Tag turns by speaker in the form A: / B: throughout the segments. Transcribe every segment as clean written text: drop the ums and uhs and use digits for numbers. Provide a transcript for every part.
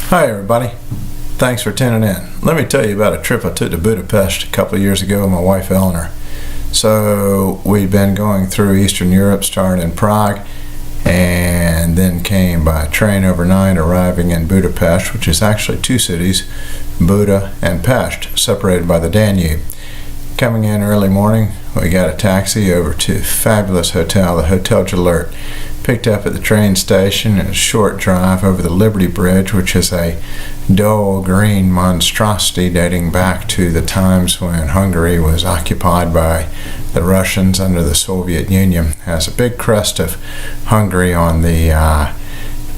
A: Hi everybody, thanks for tuning in. Let me tell you about a trip I took to Budapest a couple of years ago with my wife Eleanor. So we'd been going through Eastern Europe, starting in Prague, and then came by train overnight, arriving in Budapest, which is actually two cities, Buda and Pest, separated by the Danube. Coming in early morning, we got a taxi over to a fabulous hotel, the Hotel Gelert. Picked up at the train station and a short drive over the Liberty Bridge, which is a dull green monstrosity dating back to the times when Hungary was occupied by the Russians under the Soviet Union. Has a big crest of Hungary on the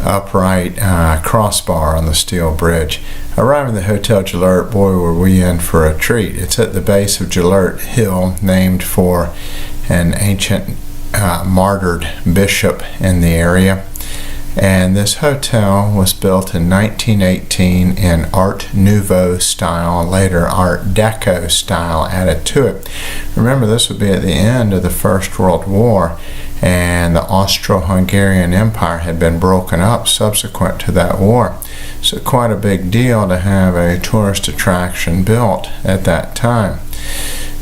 A: upright crossbar on the steel bridge. Arriving at the Hotel Gelert, boy were we in for a treat. It's at the base of Gelert Hill, named for an ancient martyred bishop in the area. And this hotel was built in 1918 in Art Nouveau style, later Art Deco style added to it. Remember, this would be at the end of the First World War, and the Austro-Hungarian Empire had been broken up subsequent to that war. So quite a big deal to have a tourist attraction built at that time.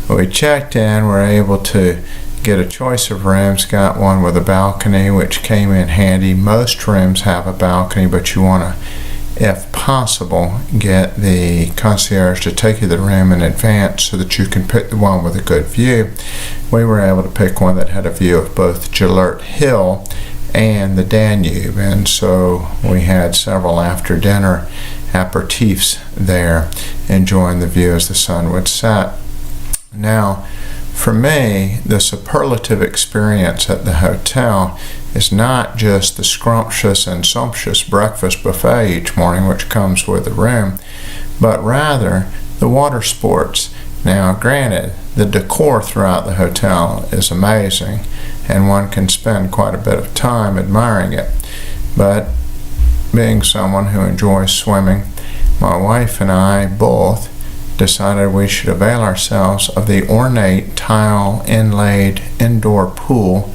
A: We checked in, were able to get a choice of rooms, got one with a balcony, which came in handy. Most rooms have a balcony, but you want to, if possible, get the concierge to take you the room in advance so that you can pick the one with a good view. We were able to pick one that had a view of both Gelert Hill and the Danube, and so we had several after dinner aperitifs there, enjoying the view as the sun would set. Now, for me, the superlative experience at the hotel is not just the scrumptious and sumptuous breakfast buffet each morning, which comes with the room, but rather the water sports. Now, granted, the decor throughout the hotel is amazing, and one can spend quite a bit of time admiring it. But being someone who enjoys swimming, my wife and I both decided we should avail ourselves of the ornate tile inlaid indoor pool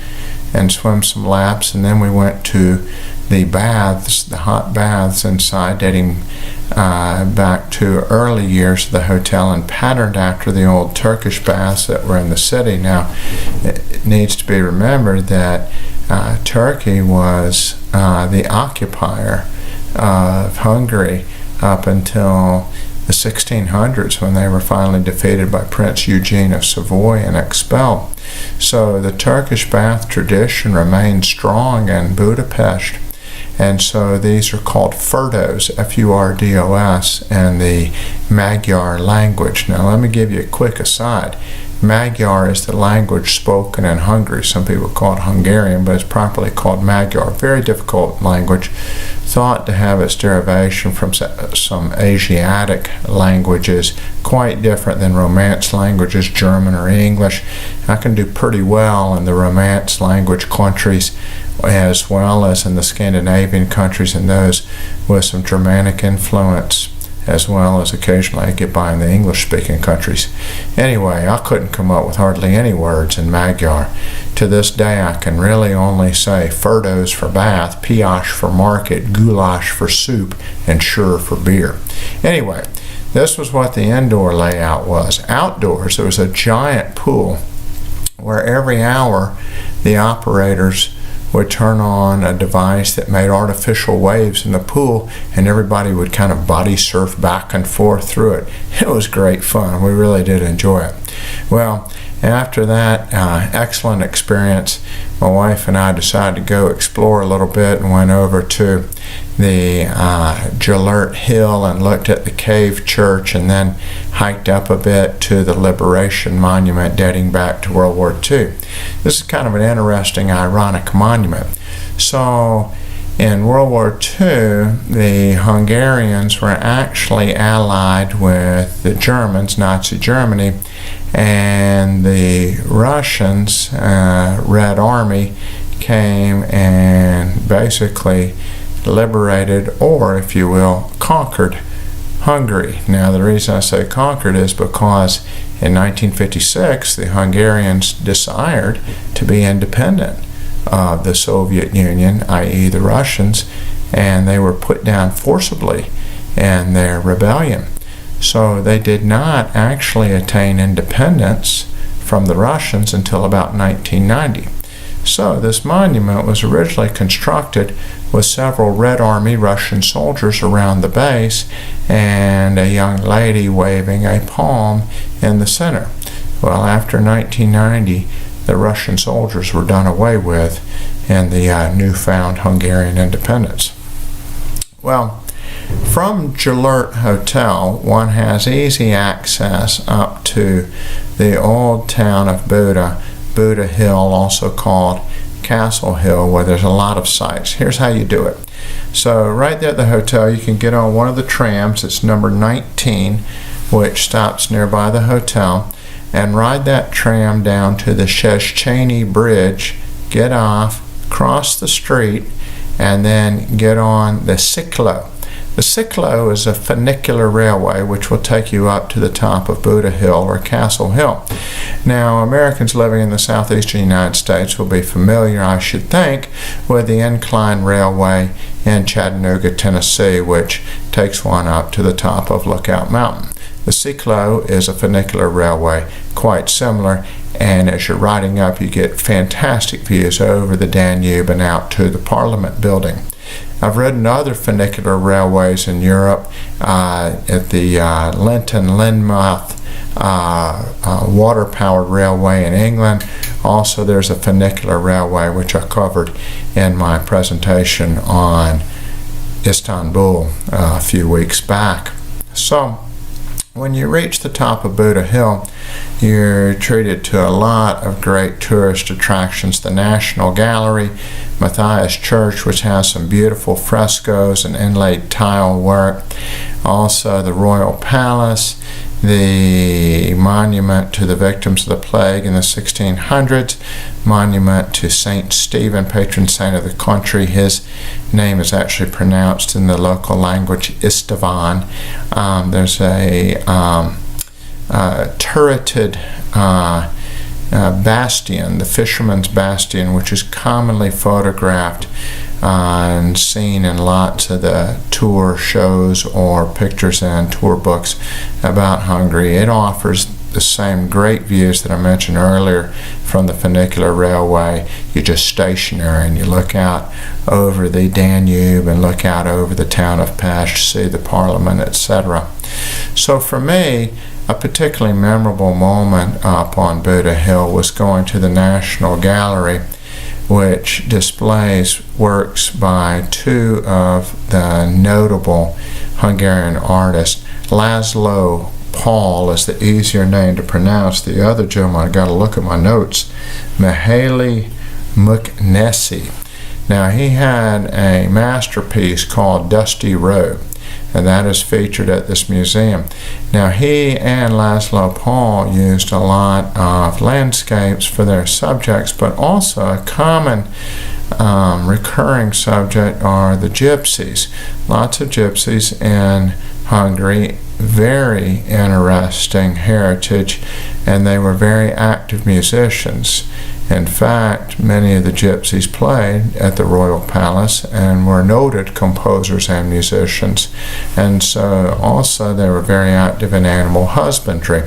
A: and swim some laps, and then we went to the baths, the hot baths inside, dating back to early years of the hotel and patterned after the old Turkish baths that were in the city. Now, it needs to be remembered that Turkey was the occupier of Hungary up until the 1600s, when they were finally defeated by Prince Eugene of Savoy and expelled. So the Turkish bath tradition remained strong in Budapest, and so these are called furdos, F-U-R-D-O-S, in the Magyar language. Now let me give you a quick aside. Magyar is the language spoken in Hungary. Some people call it Hungarian, but it's properly called Magyar. Very difficult language, thought to have its derivation from some Asiatic languages, quite different than Romance languages, German or English. I can do pretty well in the Romance language countries, as well as in the Scandinavian countries and those with some Germanic influence, as well as occasionally I get by in the English-speaking countries. Anyway, I couldn't come up with hardly any words in Magyar. To this day, I can really only say furdos for bath, piasz for market, goulash for soup, and sure for beer. Anyway, this was what the indoor layout was. Outdoors, there was a giant pool where every hour the operators would turn on a device that made artificial waves in the pool, and everybody would kind of body surf back and forth through it. It was great fun. We really did enjoy it. Well, after that excellent experience, my wife and I decided to go explore a little bit and went over to the Gelert Hill and looked at the cave church, and then hiked up a bit to the Liberation Monument dating back to World War II. This is kind of an interesting, ironic monument. So in World War II, the Hungarians were actually allied with the Germans, Nazi Germany, and the Russians, Red Army, came and basically liberated, or if you will, conquered Hungary. Now, the reason I say conquered is because in 1956 the Hungarians desired to be independent of the Soviet Union, i.e. the Russians, and they were put down forcibly in their rebellion. So they did not actually attain independence from the Russians until about 1990. So this monument was originally constructed with several Red Army Russian soldiers around the base and a young lady waving a palm in the center. Well, after 1990, the Russian soldiers were done away with in the newfound Hungarian independence. Well, from Jalert Hotel, one has easy access up to the old town of Buda Hill, also called Castle Hill, where there's a lot of sights. Here's how you do it. So right there at the hotel, you can get on one of the trams. It's number 19, which stops nearby the hotel, and ride that tram down to the Széchenyi Bridge, get off, cross the street, and then get on the Szikla. The Szikla is a funicular railway which will take you up to the top of Buda Hill or Castle Hill. Now, Americans living in the southeastern United States will be familiar, I should think, with the incline railway in Chattanooga, Tennessee, which takes one up to the top of Lookout Mountain. The Szikla is a funicular railway, quite similar, and as you're riding up, you get fantastic views over the Danube and out to the Parliament building. I've ridden other funicular railways in Europe at the Linton-Lynmouth water-powered railway in England. Also, there's a funicular railway which I covered in my presentation on Istanbul a few weeks back. So, when you reach the top of Buda Hill, you're treated to a lot of great tourist attractions. The National Gallery, Matthias Church, which has some beautiful frescoes and inlaid tile work. Also the Royal Palace, the monument to the victims of the plague in the 1600s, monument to Saint Stephen, patron saint of the country. His name is actually pronounced in the local language Istvan. There's a turreted bastion, the Fisherman's Bastion, which is commonly photographed and seen in lots of the tour shows or pictures and tour books about Hungary. It offers the same great views that I mentioned earlier from the funicular railway. You're just stationary and you look out over the Danube and look out over the town of Pest, see the Parliament, etc. So for me, a particularly memorable moment up on Buda Hill was going to the National Gallery, which displays works by two of the notable Hungarian artists. Laszlo Paul is the easier name to pronounce. The other gentleman, I got to look at my notes, Mihaly Muknesi. Now, he had a masterpiece called Dusty Road, and that is featured at this museum. Now, he and Laszlo Paul used a lot of landscapes for their subjects, but also a common recurring subject are the gypsies. Lots of gypsies in Hungary, very interesting heritage, and they were very active musicians. In fact, many of the gypsies played at the Royal Palace and were noted composers and musicians. And so also they were very active in animal husbandry.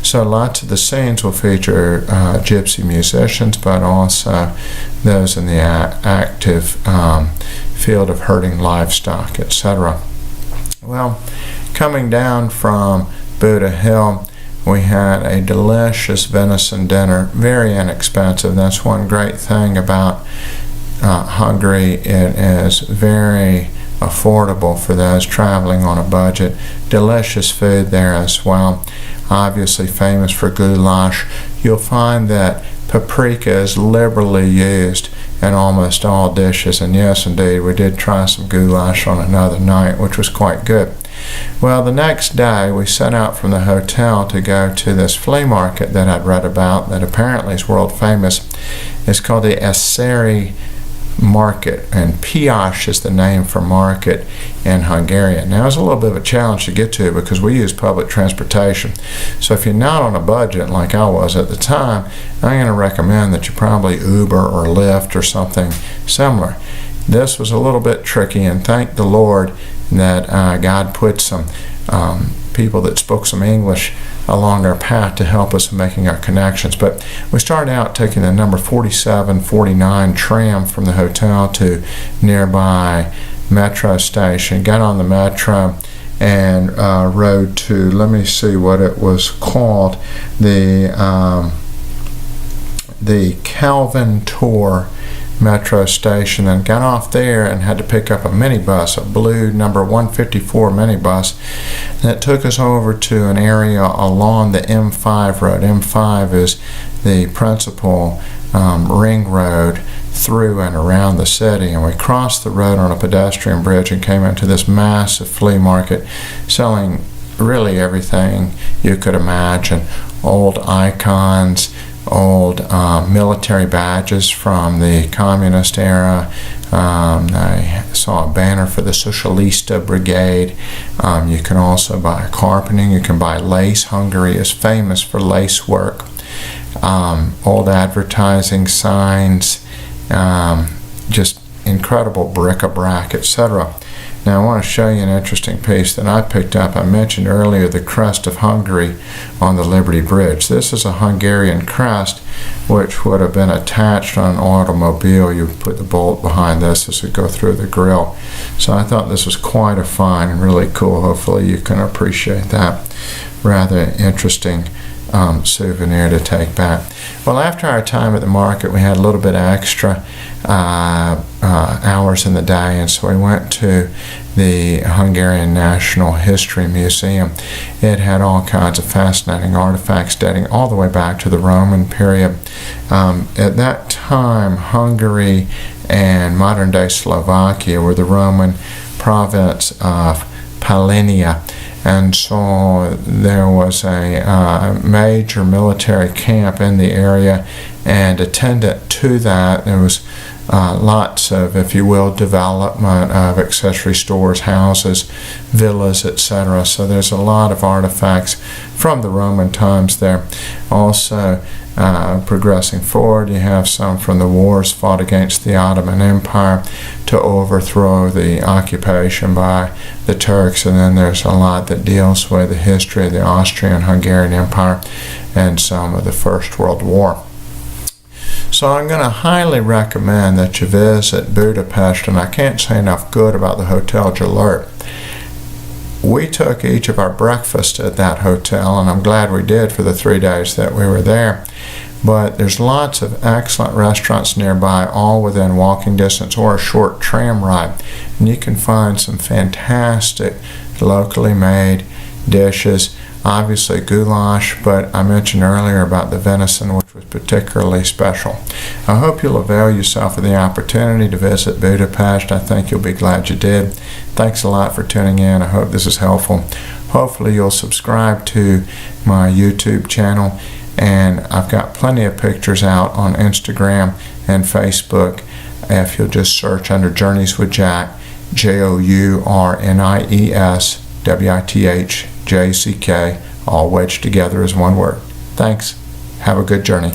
A: So lots of the scenes will feature gypsy musicians, but also those in the active field of herding livestock, etc. Well, coming down from Buda Hill, we had a delicious venison dinner, very inexpensive. That's one great thing about Hungary. It is very affordable for those traveling on a budget. Delicious food there as well. Obviously famous for goulash. You'll find that paprika is liberally used in almost all dishes, and yes, indeed, we did try some goulash on another night, which was quite good. Well, the next day we set out from the hotel to go to this flea market that I'd read about that apparently is world famous. It's called the Eszéri Market, and Piasz is the name for market in Hungarian. Now, it's a little bit of a challenge to get to because we use public transportation. So if you're not on a budget like I was at the time, I'm going to recommend that you probably Uber or Lyft or something similar. This was a little bit tricky, and thank the Lord that God put some people that spoke some English along our path to help us in making our connections. But we started out taking the number 4749 tram from the hotel to nearby metro station, got on the metro and rode to, let me see what it was called, the Calvin Tor metro station, and got off there and had to pick up a minibus, a blue number 154 minibus that took us over to an area along the M5 road. M5 is the principal ring road through and around the city, and we crossed the road on a pedestrian bridge and came into this massive flea market selling really everything you could imagine. Old icons, old military badges from the communist era. I saw a banner for the Socialista Brigade. You can also buy carpeting. You can buy lace. Hungary is famous for lace work. Old advertising signs, just incredible bric-a-brac, etc. Now I want to show you an interesting piece that I picked up. I mentioned earlier the crest of Hungary on the Liberty Bridge. This is a Hungarian crest which would have been attached on an automobile. You would put the bolt behind this as it go through the grill. So I thought this was quite a find and really cool. Hopefully you can appreciate that rather interesting souvenir to take back. Well, after our time at the market, we had a little bit of extra hours in the day, and so we went to the Hungarian National History Museum. It had all kinds of fascinating artifacts dating all the way back to the Roman period. At that time, Hungary and modern-day Slovakia were the Roman province of Palinia. And so there was a major military camp in the area, and attendant to that, there was lots of, if you will, development of accessory stores, houses, villas, etc. So there's a lot of artifacts from the Roman times there. Also, progressing forward, you have some from the wars fought against the Ottoman Empire to overthrow the occupation by the Turks, and then there's a lot that deals with the history of the Austrian-Hungarian Empire and some of the First World War. So I'm going to highly recommend that you visit Budapest, and I can't say enough good about the Hotel Jalert. We took each of our breakfast at that hotel, and I'm glad we did for the 3 days that we were there. But there's lots of excellent restaurants nearby, all within walking distance or a short tram ride. And you can find some fantastic locally made dishes. Obviously goulash, but I mentioned earlier about the venison, which was particularly special. I hope you'll avail yourself of the opportunity to visit Budapest. I think you'll be glad you did. Thanks a lot for tuning in. I hope this is helpful. Hopefully you'll subscribe to my YouTube channel, and I've got plenty of pictures out on Instagram and Facebook. If you'll just search under Journeys with Jack, JOURNIESWITHJCK, all wedged together as one word. Thanks. Have a good journey.